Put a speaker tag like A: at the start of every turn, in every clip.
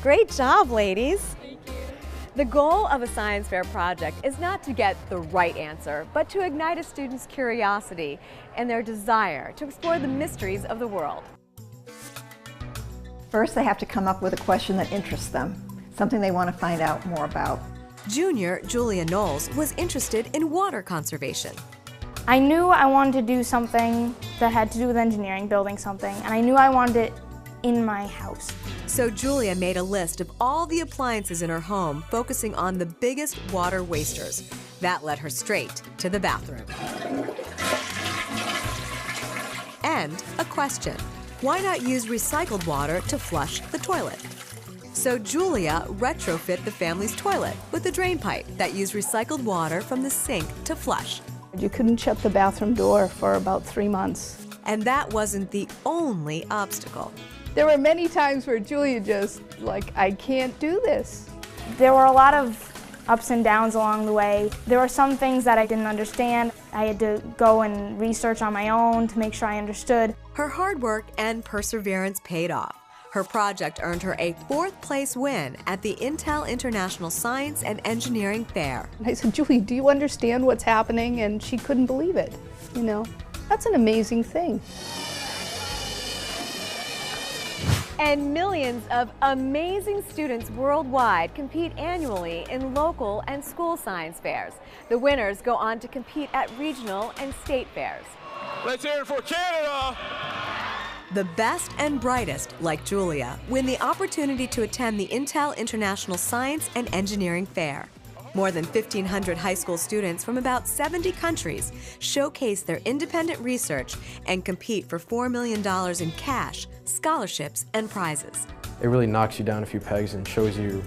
A: Great job, ladies. The goal of a science fair project is not to get the right answer, but to ignite a student's curiosity and their desire to explore the mysteries of the world.
B: First, they have to come up with a question that interests them, something they want to find out more about.
A: Junior Julia Knowles was interested in water conservation.
C: I knew I wanted to do something that had to do with engineering, building something, and I knew I wanted it in my house.
A: So Julia made a list of all the appliances in her home, focusing on the biggest water wasters. That led her straight to the bathroom. And a question: why not use recycled water to flush the toilet? So Julia retrofit the family's toilet with a drain pipe that used recycled water from the sink to flush.
D: You couldn't shut the bathroom door for about 3 months.
A: And that wasn't the only obstacle.
D: There were many times where Julia just, like, I can't do this.
C: There were a lot of ups and downs along the way. There were some things that I didn't understand. I had to go and research on my own to make sure I understood.
A: Her hard work and perseverance paid off. Her project earned her a 4th place win at the Intel International Science and Engineering Fair.
D: And I said, Julie, do you understand what's happening? And she couldn't believe it. You know, that's an amazing thing.
A: And millions of amazing students worldwide compete annually in local and school science fairs. The winners go on to compete at regional and state fairs.
E: Let's hear it for Canada!
A: The best and brightest, like Julia, win the opportunity to attend the Intel International Science and Engineering Fair. More than 1,500 high school students from about 70 countries showcase their independent research and compete for $4 million in cash, scholarships, and prizes.
F: It really knocks you down a few pegs and shows you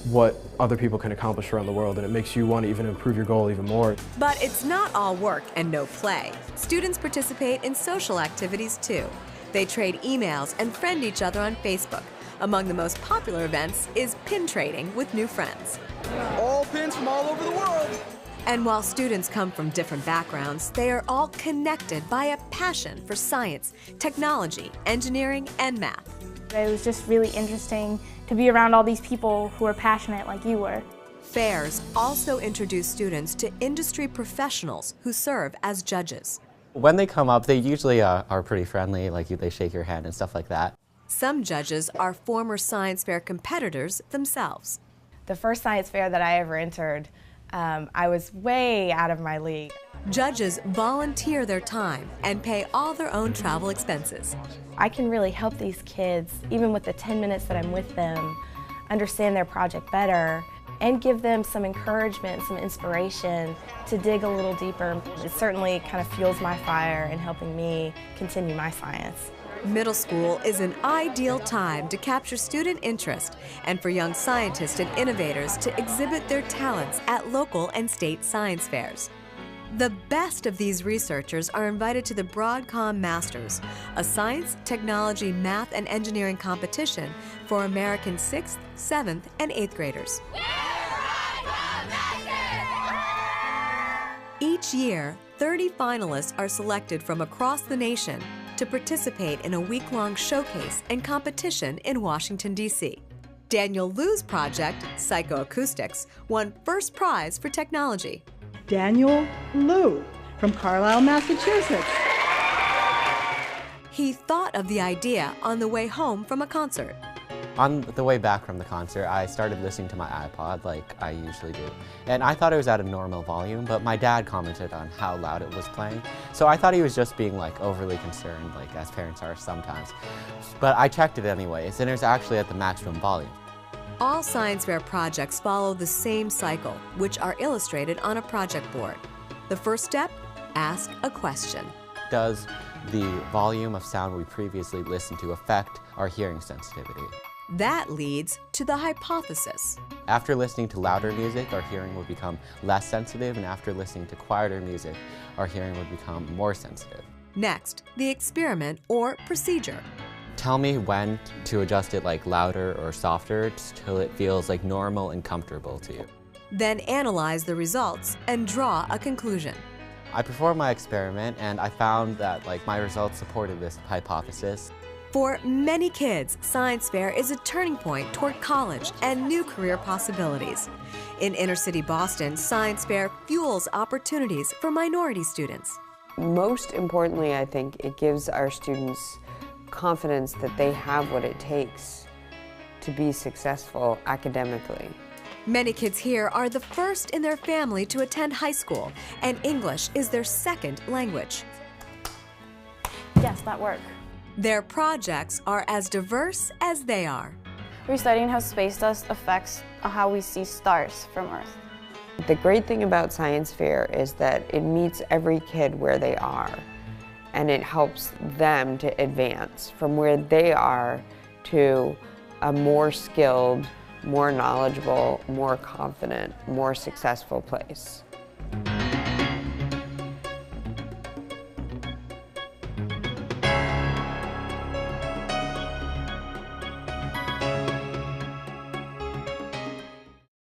F: what other people can accomplish around the world, and it makes you want to even improve your goal even more.
A: But it's not all work and no play. Students participate in social activities too. They trade emails and friend each other on Facebook. Among the most popular events is pin trading with new friends.
E: All pins from all over the world.
A: And while students come from different backgrounds, they are all connected by a passion for science, technology, engineering, and math.
C: It was just really interesting to be around all these people who are passionate like you were.
A: Fairs also introduce students to industry professionals who serve as judges.
G: When they come up, they usually are pretty friendly, like they shake your hand and stuff like that.
A: Some judges are former science fair competitors themselves.
H: The first science fair that I ever entered, I was way out of my league.
A: Judges volunteer their time and pay all their own travel expenses.
H: I can really help these kids, even with the 10 minutes that I'm with them, understand their project better and give them some encouragement, some inspiration to dig a little deeper. It certainly kind of fuels my fire in helping me continue my science.
A: Middle school is an ideal time to capture student interest and for young scientists and innovators to exhibit their talents at local and state science fairs. The best of these researchers are invited to the Broadcom Masters, a science, technology, math, and engineering competition for American 6th, 7th, and 8th graders. Each year, 30 finalists are selected from across the nation to participate in a week-long showcase and competition in Washington, D.C. Daniel Liu's project, Psychoacoustics, won first prize for technology.
I: Daniel Liu from Carlisle, Massachusetts.
A: He thought of the idea on the way home from a concert.
G: On the way back from the concert, I started listening to my iPod like I usually do. And I thought it was at a normal volume, but my dad commented on how loud it was playing. So I thought he was just being like overly concerned, like as parents are sometimes. But I checked it anyways, and it was actually at the maximum volume.
A: All science fair projects follow the same cycle, which are illustrated on a project board. The first step, ask a question.
G: Does the volume of sound we previously listened to affect our hearing sensitivity?
A: That leads to the hypothesis.
G: After listening to louder music, our hearing would become less sensitive, and after listening to quieter music, our hearing would become more sensitive.
A: Next, the experiment or procedure.
G: Tell me when to adjust it like louder or softer till it feels like normal and comfortable to you.
A: Then analyze the results and draw a conclusion.
G: I performed my experiment and I found that my results supported this hypothesis.
A: For many kids, Science Fair is a turning point toward college and new career possibilities. In inner-city Boston, Science Fair fuels opportunities for minority students.
J: Most importantly, I think it gives our students confidence that they have what it takes to be successful academically.
A: Many kids here are the first in their family to attend high school, and English is their second language.
K: Yes, that worked.
A: Their projects are as diverse as they are.
K: We're studying how space dust affects how we see stars from Earth.
J: The great thing about Science Fair is that it meets every kid where they are, and it helps them to advance from where they are to a more skilled, more knowledgeable, more confident, more successful place.